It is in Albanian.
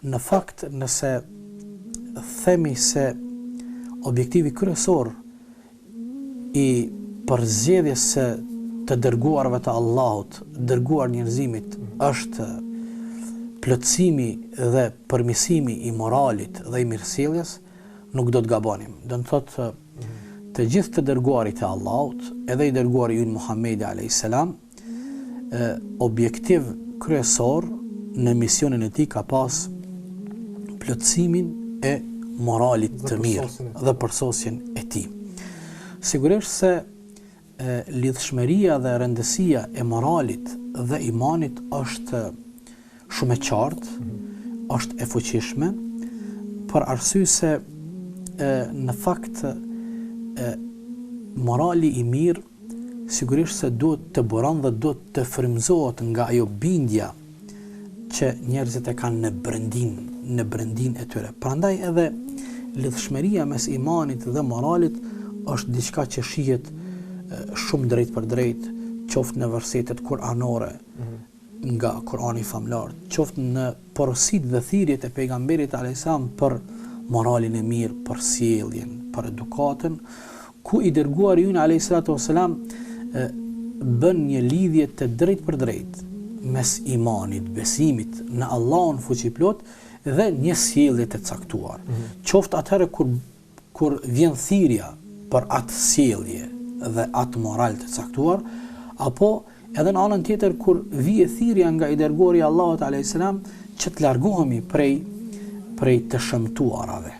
Në fakt, nëse themi se objektivi kryesor i përzgjedhjes së të dërguarve të Allahut, dërguar njerëzimit, është plotësimi dhe përmirësimi i moralit dhe i mirësjelljes, nuk do të gabonim. Do të thotë të gjithë të dërguarit e Allahut, edhe i dërguari ynë Muhamedi alayhis salam, objektiv kryesor në misionin e tij ka pas plotësimin e moralit të mirë dhe përsosjen e tij. Sigurisht se lidhshmëria dhe rëndësia e moralit dhe imanit është shumë e qartë, është e fuqishme, për arsye se në fakt morali i mirë sigurisht se duhet të buron dhe duhet të frymëzohet nga ajo bindja që njerëzit e kanë në brendin e tyre. Prandaj edhe lidhshmëria mes imanit dhe moralit është diçka që shihet shumë drejt për drejt, qoftë në versetet kuranore nga Kurani famlar, qoftë në porositë dhe thirrjet e pejgamberit alayhis salam për moralin e mirë, për sjelljen, për edukatën, ku i dërguari ynë alayhis salatu wassalam bën një lidhje të drejt për drejt mes imanit, besimit në Allahun fuqiplot dhe një sjellje të caktuar. Qoftë atëherë kur vjen thirrja për atë sjellje dhe atë moral të caktuar, apo edhe në anën tjetër kur vije thirrja nga i dërguari i Allahut alayhis salam që të largohemi prej të shëmtuarave.